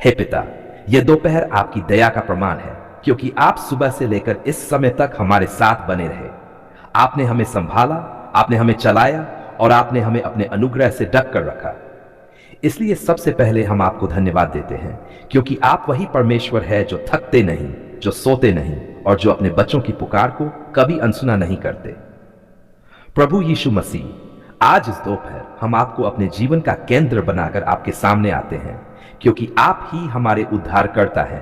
हे पिता, यह दोपहर आपकी दया का प्रमाण है, क्योंकि आप सुबह से लेकर इस समय तक हमारे साथ बने रहे। आपने हमें संभाला, आपने हमें चलाया और आपने हमें अपने अनुग्रह से ढक कर रखा। इसलिए सबसे पहले हम आपको धन्यवाद देते हैं, क्योंकि आप वही परमेश्वर है जो थकते नहीं, जो सोते नहीं और जो अपने बच्चों की पुकार को कभी अनसुना नहीं करते। प्रभु यीशु मसीह, आज इस दोपहर हम आपको अपने जीवन का केंद्र बनाकर आपके सामने आते हैं, क्योंकि आप ही हमारे उद्धारकर्ता हैं,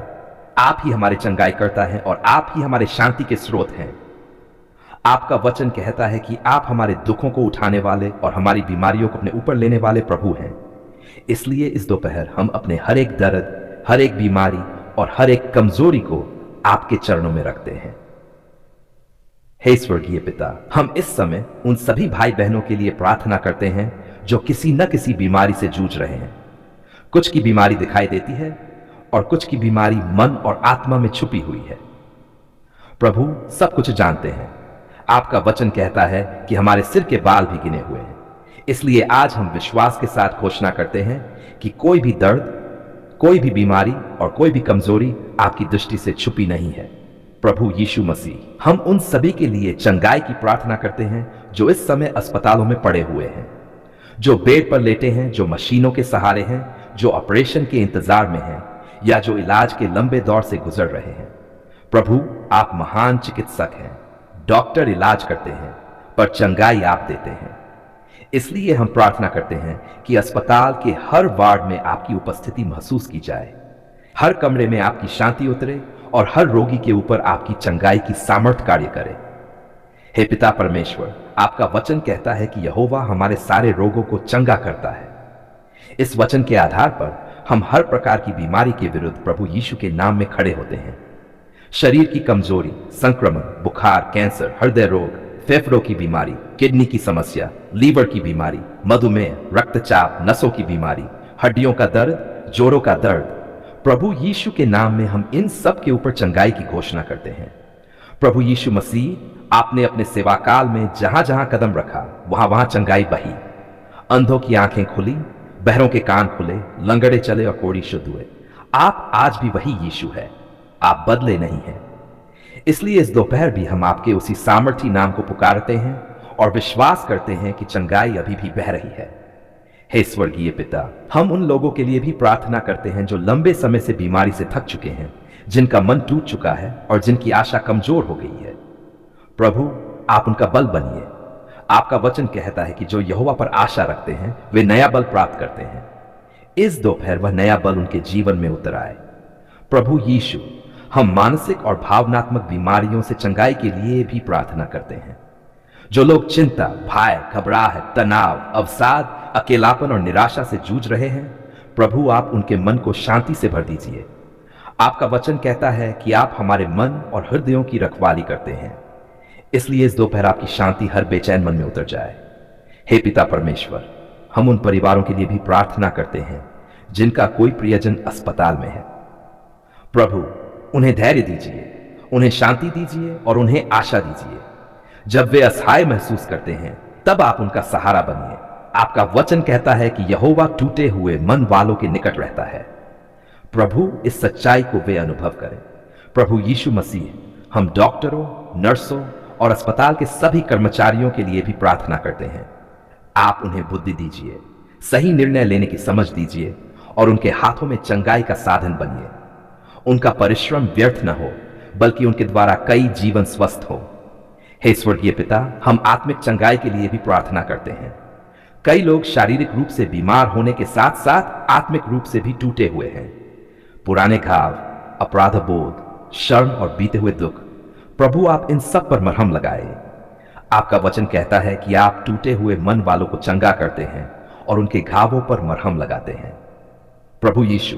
आप ही हमारे चंगाई करता हैं और आप ही हमारे शांति के स्रोत हैं। आपका वचन कहता है कि आप हमारे दुखों को उठाने वाले और हमारी बीमारियों को अपने ऊपर लेने वाले प्रभु हैं। इसलिए इस दोपहर हम अपने हर एक दर्द, हर एक बीमारी और हर एक कमजोरी को आपके चरणों में रखते हैं। हे स्वर्गीय पिता, हम इस समय उन सभी भाई बहनों के लिए प्रार्थना करते हैं जो किसी न किसी बीमारी से जूझ रहे हैं। कुछ की बीमारी दिखाई देती है और कुछ की बीमारी मन और आत्मा में छुपी हुई है। प्रभु सब कुछ जानते हैं। आपका वचन कहता है कि हमारे सिर के बाल भी गिने हुए हैं। इसलिए आज हम विश्वास के साथ घोषणा करते हैं कि कोई भी दर्द, कोई भी बीमारी और कोई भी कमजोरी आपकी दृष्टि से छुपी नहीं है। प्रभु यीशु मसीह, हम उन सभी के लिए चंगाई की प्रार्थना करते हैं जो इस समय अस्पतालों में पड़े हुए हैं, जो बेड पर लेटे हैं, जो मशीनों के सहारे हैं, जो ऑपरेशन के इंतजार में हैं या जो इलाज के लंबे दौर से गुजर रहे हैं। प्रभु, आप महान चिकित्सक हैं। डॉक्टर इलाज करते हैं पर चंगाई आप देते हैं। इसलिए हम प्रार्थना करते हैं कि अस्पताल के हर वार्ड में आपकी उपस्थिति महसूस की जाए, हर कमरे में आपकी शांति उतरे और हर रोगी के ऊपर आपकी चंगाई की सामर्थ्य कार्य करे। हे पिता परमेश्वर, आपका वचन कहता है कि यहोवा हमारे सारे रोगों को चंगा करता है। इस वचन के आधार पर हम हर प्रकार की बीमारी के विरुद्ध प्रभु यीशु के नाम में खड़े होते हैं। शरीर की कमजोरी, संक्रमण, बुखार, कैंसर, हृदय रोग, फेफड़ों की बीमारी, किडनी की समस्या, लीवर की बीमारी, मधुमेह, रक्तचाप, नसों की बीमारी, हड्डियों का दर्द, जोड़ों का दर्द, प्रभु यीशु के नाम में हम इन सब के ऊपर चंगाई की घोषणा करते हैं। प्रभु यीशु मसीह, आपने अपने सेवा काल में जहां जहां कदम रखा वहां वहां चंगाई बही। अंधों की आंखें खुली, बहरों के कान खुले, लंगड़े चले और कोढ़ी शुद्ध हुए। आप आज भी वही यीशु है, आप बदले नहीं हैं। इसलिए इस दोपहर भी हम आपके उसी सामर्थी नाम को पुकारते हैं और विश्वास करते हैं कि चंगाई अभी भी बह रही है। हे स्वर्गीय पिता, हम उन लोगों के लिए भी प्रार्थना करते हैं जो लंबे समय से बीमारी से थक चुके हैं, जिनका मन टूट चुका है और जिनकी आशा कमजोर हो गई है। प्रभु, आप उनका बल बनिए। आपका वचन कहता है कि जो यहोवा पर आशा रखते हैं वे नया बल प्राप्त करते हैं। इस दोपहर वह नया बल उनके जीवन में उतर आए। प्रभु यीशु, हम मानसिक और भावनात्मक बीमारियों से चंगाई के लिए भी प्रार्थना करते हैं। जो लोग चिंता, भय, घबराहट, तनाव, अवसाद, अकेलापन और निराशा से जूझ रहे हैं, प्रभु आप उनके मन को शांति से भर दीजिए। आपका वचन कहता है कि आप हमारे मन और हृदयों की रखवाली करते हैं। इसलिए इस दोपहर आपकी शांति हर बेचैन मन में उतर जाए। हे पिता परमेश्वर, हम उन परिवारों के लिए भी प्रार्थना करते हैं जिनका कोई प्रियजन अस्पताल में है। प्रभु, उन्हें धैर्य दीजिए, उन्हें शांति दीजिए और उन्हें आशा दीजिए। जब वे असहाय महसूस करते हैं तब आप उनका सहारा बनिए। आपका वचन कहता है कि यहोवा टूटे हुए मन वालों के निकट रहता है। प्रभु, इस सच्चाई को वे अनुभव करें। प्रभु यीशु मसीह, हम डॉक्टरों, नर्सों और अस्पताल के सभी कर्मचारियों के लिए भी प्रार्थना करते हैं। आप उन्हें बुद्धि दीजिए, सही निर्णय लेने की समझ दीजिए और उनके हाथों में चंगाई का साधन बनिए। उनका परिश्रम व्यर्थ न हो, बल्कि उनके द्वारा कई जीवन स्वस्थ हो। हे स्वर्गीय पिता, हम आत्मिक चंगाई के लिए भी प्रार्थना करते हैं। कई लोग शारीरिक रूप से बीमार होने के साथ साथ आत्मिक रूप से भी टूटे हुए हैं। पुराने घाव, अपराध बोध, शर्म और बीते हुए दुख, प्रभु आप इन सब पर मरहम लगाए। आपका वचन कहता है कि आप टूटे हुए मन वालों को चंगा करते हैं और उनके घावों पर मरहम लगाते हैं। प्रभु यीशु,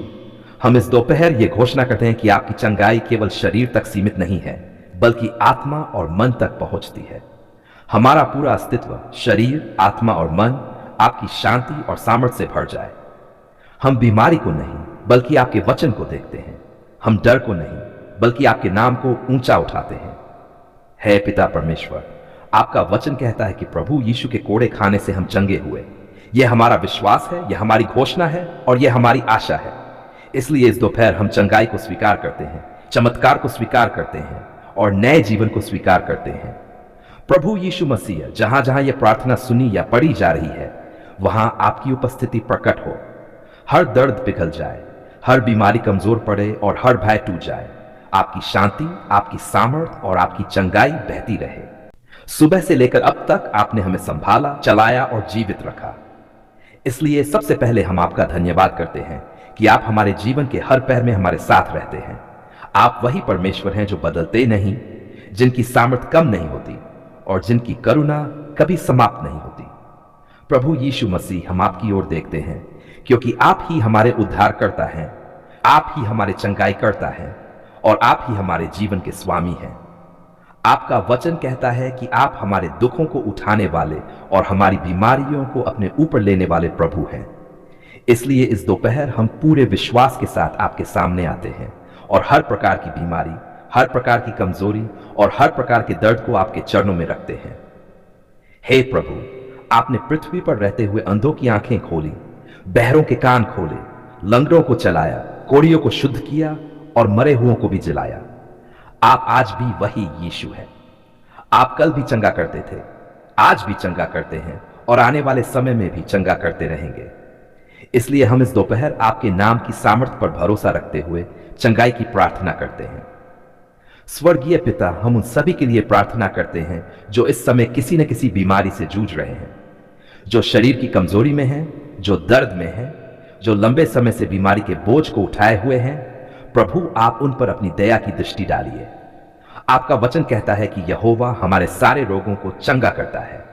हम इस दोपहर ये घोषणा करते हैं कि आपकी चंगाई केवल शरीर तक सीमित नहीं है, बल्कि आत्मा और मन तक पहुंचती है। हमारा पूरा अस्तित्व, शरीर, आत्मा और मन आपकी शांति और सामर्थ्य से भर जाए। हम बीमारी को नहीं, बल्कि आपके वचन को देखते हैं। हम डर को नहीं, बल्कि आपके नाम को ऊंचा उठाते हैं। हे पिता परमेश्वर, आपका वचन कहता है कि प्रभु यीशु के कोड़े खाने से हम चंगे हुए। यह हमारा विश्वास है, यह हमारी घोषणा है और यह हमारी आशा है। इसलिए इस दोपहर हम चंगाई को स्वीकार करते हैं, चमत्कार को स्वीकार करते हैं और नए जीवन को स्वीकार करते हैं। प्रभु यीशु मसीह, जहां जहां यह प्रार्थना सुनी या पढ़ी जा रही है, वहां आपकी उपस्थिति प्रकट हो। हर दर्द पिघल जाए, हर बीमारी कमजोर पड़े और हर भय टूट जाए। आपकी शांति, आपकी सामर्थ और आपकी चंगाई बहती रहे। सुबह से लेकर अब तक आपने हमें संभाला, चलाया और जीवित रखा। इसलिए सबसे पहले हम आपका धन्यवाद करते हैं कि आप हमारे जीवन के हर पहर में हमारे साथ रहते हैं। आप वही परमेश्वर हैं जो बदलते नहीं, जिनकी सामर्थ कम नहीं होती और जिनकी करुणा कभी समाप्त नहीं होती। प्रभु यीशु मसीह, हम आपकी ओर देखते हैं क्योंकि आप ही हमारे उद्धारकर्ता हैं, आप ही हमारे चंगाई करता हैं और आप ही हमारे जीवन के स्वामी हैं। आपका वचन कहता है कि आप हमारे दुखों को उठाने वाले और हमारी बीमारियों को अपने ऊपर लेने वाले प्रभु हैं। इसलिए इस दोपहर हम पूरे विश्वास के साथ आपके सामने आते हैं और हर प्रकार की बीमारी, हर प्रकार की कमजोरी और हर प्रकार के दर्द को आपके चरणों में रखते हैं। हे प्रभु, आपने पृथ्वी पर रहते हुए अंधों की आंखें खोली, बहरों के कान खोले, लंगड़ों को चलाया, कोढ़ियों को शुद्ध किया और मरे हुओं को भी जिलाया। आप आज भी वही यीशु हैं। आप कल भी चंगा करते थे, आज भी चंगा करते हैं और आने वाले समय में भी चंगा करते रहेंगे। इसलिए हम इस दोपहर आपके नाम की सामर्थ्य पर भरोसा रखते हुए चंगाई की प्रार्थना करते हैं। स्वर्गीय पिता, हम उन सभी के लिए प्रार्थना करते हैं जो इस समय किसी न किसी बीमारी से जूझ रहे हैं, जो शरीर की कमजोरी में हैं, जो दर्द में हैं, जो लंबे समय से बीमारी के बोझ को उठाए हुए हैं। प्रभु, आप उन पर अपनी दया की दृष्टि डालिए। आपका वचन कहता है कि यहोवा हमारे सारे रोगों को चंगा करता है।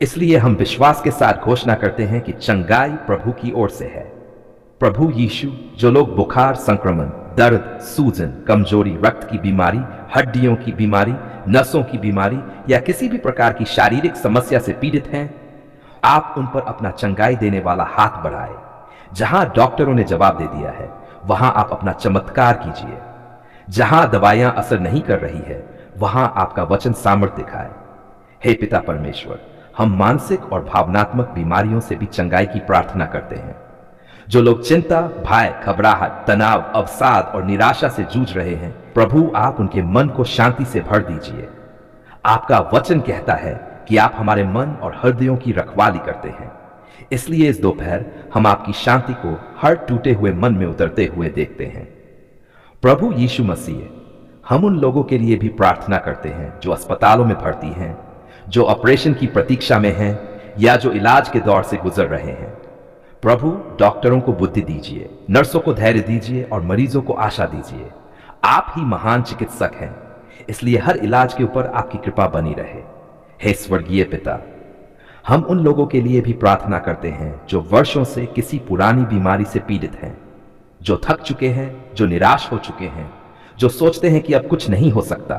इसलिए हम विश्वास के साथ घोषणा करते हैं कि चंगाई प्रभु की ओर से है। प्रभु यीशु, जो लोग बुखार, संक्रमण, दर्द, सूजन, कमजोरी, रक्त की बीमारी, हड्डियों की बीमारी, नसों की बीमारी या किसी भी प्रकार की शारीरिक समस्या से पीड़ित हैं, आप उन पर अपना चंगाई देने वाला हाथ बढ़ाए। जहां डॉक्टरों ने जवाब दे दिया है, वहां आप अपना चमत्कार कीजिए। जहां दवाइयां असर नहीं कर रही है, वहां आपका वचन सामर्थ्य दिखाए। हे पिता परमेश्वर, हम मानसिक और भावनात्मक बीमारियों से भी चंगाई की प्रार्थना करते हैं। जो लोग चिंता, भय, घबराहट, तनाव, अवसाद और निराशा से जूझ रहे हैं, प्रभु आप उनके मन को शांति से भर दीजिए। आपका वचन कहता है कि आप हमारे मन और हृदयों की रखवाली करते हैं। इसलिए इस दोपहर हम आपकी शांति को हर टूटे हुए मन में उतरते हुए देखते हैं। प्रभु यीशु मसीह, हम उन लोगों के लिए भी प्रार्थना करते हैं जो अस्पतालों में भर्ती हैं, जो ऑपरेशन की प्रतीक्षा में हैं या जो इलाज के दौर से गुजर रहे हैं। प्रभु, डॉक्टरों को बुद्धि दीजिए, नर्सों को धैर्य दीजिए और मरीजों को आशा दीजिए। आप ही महान चिकित्सक हैं, इसलिए हर इलाज के ऊपर आपकी कृपा बनी रहे। हे स्वर्गीय पिता, हम उन लोगों के लिए भी प्रार्थना करते हैं जो वर्षों से किसी पुरानी बीमारी से पीड़ित हैं, जो थक चुके हैं, जो निराश हो चुके हैं, जो सोचते हैं कि अब कुछ नहीं हो सकता।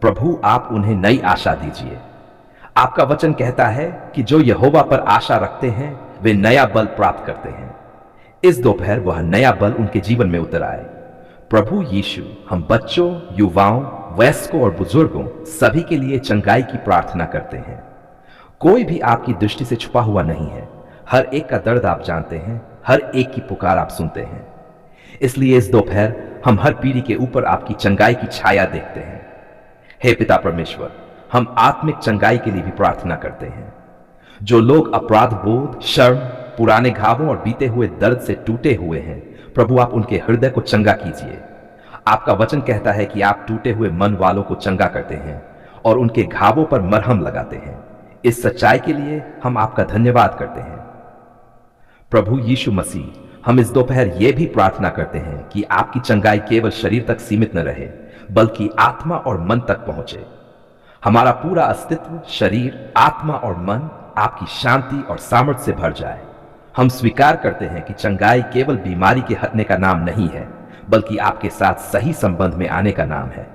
प्रभु, आप उन्हें नई आशा दीजिए। आपका वचन कहता है कि जो यहोवा पर आशा रखते हैं वे नया बल प्राप्त करते हैं। इस दोपहर वह नया बल उनके जीवन में उतर आए। प्रभु यीशु, हम बच्चों, युवाओं, वयस्कों और बुजुर्गों सभी के लिए चंगाई की प्रार्थना करते हैं। कोई भी आपकी दृष्टि से छुपा हुआ नहीं है। हर एक का दर्द आप जानते हैं, हर एक की पुकार आप सुनते हैं। इसलिए इस दोपहर हम हर पीढ़ी के ऊपर आपकी चंगाई की छाया देखते हैं। हे पिता परमेश्वर, हम आत्मिक चंगाई के लिए भी प्रार्थना करते हैं। जो लोग अपराध बोध, शर्म, पुराने घावों और बीते हुए दर्द से टूटे हुए हैं, प्रभु आप उनके हृदय को चंगा कीजिए। आपका वचन कहता है कि आप टूटे हुए मन वालों को चंगा करते हैं और उनके घावों पर मरहम लगाते हैं। इस सच्चाई के लिए हम आपका धन्यवाद करते हैं। प्रभु यीशु मसीह, हम इस दोपहर यह भी प्रार्थना करते हैं कि आपकी चंगाई केवल शरीर तक सीमित न रहे, बल्कि आत्मा और मन तक पहुंचे। हमारा पूरा अस्तित्व, शरीर, आत्मा और मन आपकी शांति और सामर्थ्य से भर जाए। हम स्वीकार करते हैं कि चंगाई केवल बीमारी के हटने का नाम नहीं है, बल्कि आपके साथ सही संबंध में आने का नाम है।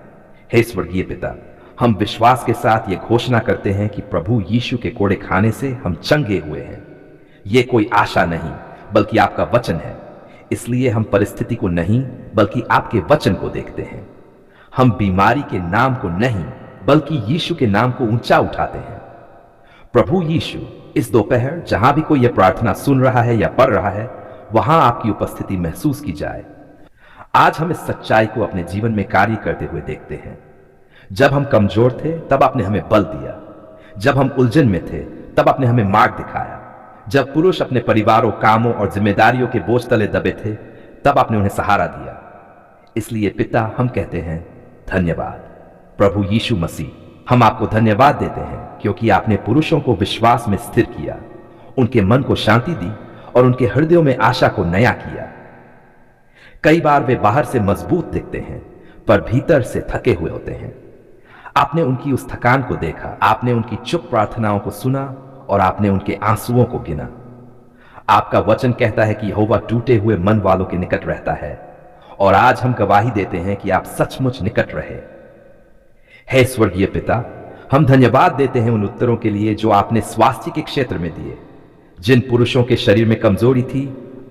हे स्वर्गीय पिता, हम विश्वास के साथ ये घोषणा करते हैं कि प्रभु यीशु के कोड़े खाने से हम चंगे हुए हैं। ये कोई आशा नहीं, बल्कि आपका वचन है। इसलिए हम परिस्थिति को नहीं, बल्कि आपके वचन को देखते हैं। हम बीमारी के नाम को नहीं, बल्कि यीशु के नाम को ऊंचा उठाते हैं। प्रभु यीशु, इस दोपहर जहां भी कोई यह प्रार्थना सुन रहा है या पढ़ रहा है, वहां आपकी उपस्थिति महसूस की जाए। आज हम इस सच्चाई को अपने जीवन में कार्य करते हुए देखते हैं। जब हम कमजोर थे तब आपने हमें बल दिया, जब हम उलझन में थे तब आपने हमें मार्ग दिखाया, जब पुरुष अपने परिवारों, कामों और जिम्मेदारियों के बोझ तले दबे थे तब आपने उन्हें सहारा दिया। इसलिए पिता, हम कहते हैं धन्यवाद। प्रभु यीशु मसीह, हम आपको धन्यवाद देते हैं क्योंकि आपने पुरुषों को विश्वास में स्थिर किया, उनके मन को शांति दी और उनके हृदयों में आशा को नया किया। कई बार वे बाहर से मजबूत दिखते हैं पर भीतर से थके हुए होते हैं। आपने उनकी उस थकान को देखा, आपने उनकी चुप प्रार्थनाओं को सुना और आपने उनके आंसुओं को गिना। आपका वचन कहता है कि यहोवा टूटे हुए मन वालों के निकट रहता है, और आज हम गवाही देते हैं कि आप सचमुच निकट रहे। हे स्वर्गीय पिता, हम धन्यवाद देते हैं उन उत्तरों के लिए जो आपने स्वास्थ्य के क्षेत्र में दिए। जिन पुरुषों के शरीर में कमजोरी थी,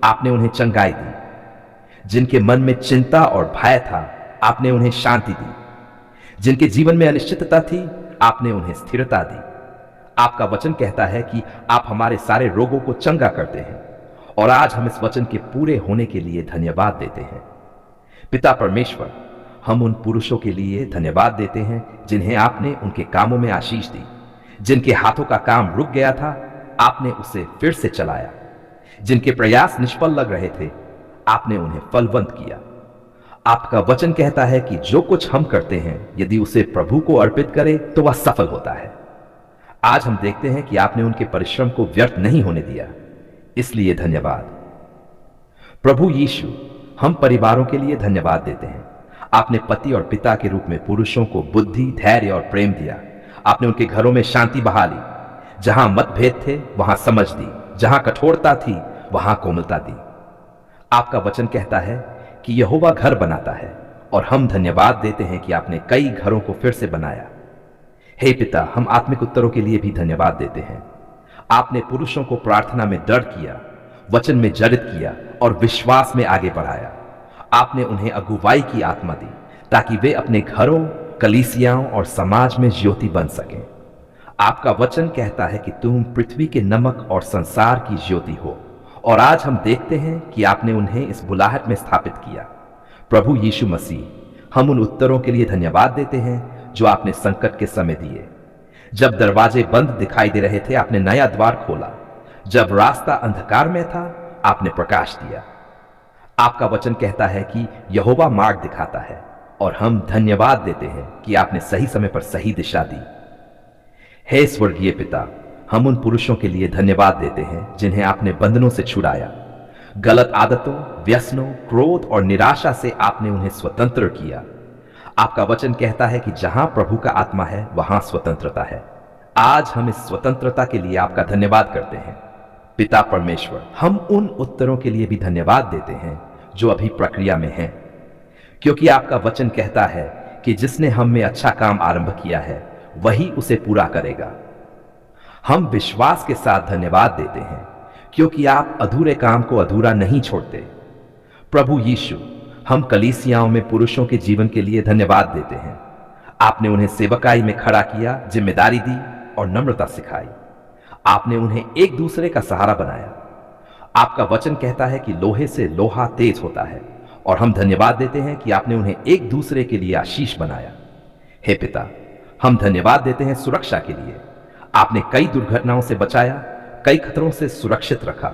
आपने उन्हें चंगाई दी। जिनके मन में चिंता और भय था, आपने उन्हें शांति दी। जिनके जीवन में अनिश्चितता थी, आपने उन्हें स्थिरता दी। आपका वचन कहता है कि आप हमारे सारे रोगों को चंगा करते हैं, और आज हम इस वचन के पूरे होने के लिए धन्यवाद देते हैं। पिता परमेश्वर, हम उन पुरुषों के लिए धन्यवाद देते हैं जिन्हें आपने उनके कामों में आशीष दी। जिनके हाथों का काम रुक गया था, आपने उसे फिर से चलाया। जिनके प्रयास निष्फल लग रहे थे, आपने उन्हें फलवंत किया। आपका वचन कहता है कि जो कुछ हम करते हैं, यदि उसे प्रभु को अर्पित करें तो वह सफल होता है। आज हम देखते हैं कि आपने उनके परिश्रम को व्यर्थ नहीं होने दिया, इसलिए धन्यवाद। प्रभु यीशु, हम परिवारों के लिए धन्यवाद देते हैं। आपने पति और पिता के रूप में पुरुषों को बुद्धि, धैर्य और प्रेम दिया। आपने उनके घरों में शांति बहाली। जहां मतभेद थे वहां समझ दी, जहां कठोरता थी वहां कोमलता दी। आपका वचन कहता है कि यहोवा घर बनाता है, और हम धन्यवाद देते हैं कि आपने कई घरों को फिर से बनाया। हे पिता, हम आत्मिक उत्तरों के लिए भी धन्यवाद देते हैं। आपने पुरुषों को प्रार्थना में दृढ़ किया, वचन में जड़ित किया और विश्वास में आगे बढ़ाया। आपने उन्हें अगुवाई की आत्मा दी ताकि वे अपने घरों, कलीसियाओं और समाज में ज्योति बन सकें। आपका वचन कहता है कि तुम पृथ्वी के नमक और संसार की ज्योति हो, और आज हम देखते हैं कि आपने उन्हें इस बुलाहट में स्थापित किया। प्रभु यीशु मसीह, हम उन उत्तरों के लिए धन्यवाद देते हैं जो आपने संकट के समय दिए। जब दरवाजे बंद दिखाई दे रहे थे, आपने नया द्वार खोला। जब रास्ता अंधकार में था, आपने प्रकाश दिया। आपका वचन कहता है कि यहोवा मार्ग दिखाता है, और हम धन्यवाद देते हैं कि आपने सही समय पर सही दिशा दी। हे स्वर्गीय पिता, हम उन पुरुषों के लिए धन्यवाद देते हैं जिन्हें आपने बंधनों से छुड़ाया। गलत आदतों, व्यसनों, क्रोध और निराशा से आपने उन्हें स्वतंत्र किया। आपका वचन कहता है कि जहां प्रभु का आत्मा है वहां स्वतंत्रता है। आज हम इस स्वतंत्रता के लिए आपका धन्यवाद करते हैं। पिता परमेश्वर, हम उन उत्तरों के लिए भी धन्यवाद देते हैं जो अभी प्रक्रिया में हैं, क्योंकि आपका वचन कहता है कि जिसने हम में अच्छा काम आरंभ किया है वही उसे पूरा करेगा। हम विश्वास के साथ धन्यवाद देते हैं क्योंकि आप अधूरे काम को अधूरा नहीं छोड़ते। प्रभु यीशु, हम कलीसियाओं में पुरुषों के जीवन के लिए धन्यवाद देते हैं। आपने उन्हें सेवकाई में खड़ा किया, जिम्मेदारी दी और नम्रता सिखाई। आपने उन्हें एक दूसरे का सहारा बनाया। आपका वचन कहता है कि लोहे से लोहा तेज होता है, और हम धन्यवाद देते हैं कि आपने उन्हें एक दूसरे के लिए आशीष बनाया। हे पिता, हम धन्यवाद देते हैं सुरक्षा के लिए। आपने कई दुर्घटनाओं से बचाया, कई खतरों से सुरक्षित रखा।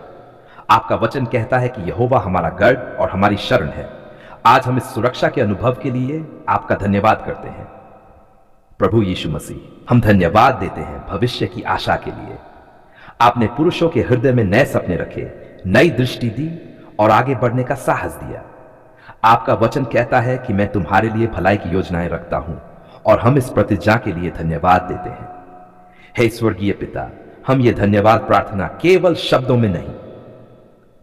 आपका वचन कहता है कि यहोवा हमारा गढ़ और हमारी शरण है। आज हम इस सुरक्षा के अनुभव के लिए आपका धन्यवाद करते हैं। प्रभु यीशु मसीह, हम धन्यवाद देते हैं भविष्य की आशा के लिए। आपने पुरुषों के हृदय में नए सपने रखे, नई दृष्टि दी और आगे बढ़ने का साहस दिया। आपका वचन कहता है कि मैं तुम्हारे लिए भलाई की योजनाएं रखता हूं, और हम इस प्रतिज्ञा के लिए धन्यवाद देते हैं। हे स्वर्गीय पिता, हम ये धन्यवाद प्रार्थना केवल शब्दों में नहीं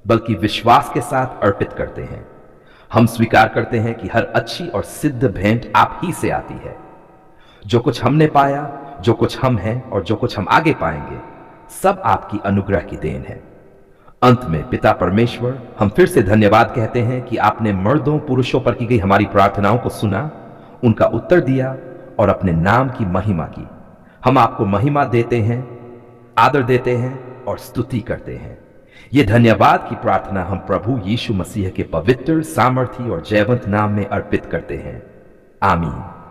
बल्कि विश्वास के साथ अर्पित करते हैं। हम स्वीकार करते हैं कि हर अच्छी और सिद्ध भेंट आप ही से आती है। जो कुछ हमने पाया, जो कुछ हम हैं और जो कुछ हम आगे पाएंगे, सब आपकी अनुग्रह की देन है। अंत में पिता परमेश्वर, हम फिर से धन्यवाद कहते हैं कि आपने मर्दों पुरुषों पर की गई हमारी प्रार्थनाओं को सुना, उनका उत्तर दिया और अपने नाम की महिमा की। हम आपको महिमा देते हैं, आदर देते हैं और स्तुति करते हैं। ये धन्यवाद की प्रार्थना हम प्रभु यीशु मसीह के पवित्र, सामर्थी और जयवंत नाम में अर्पित करते हैं। आमीन।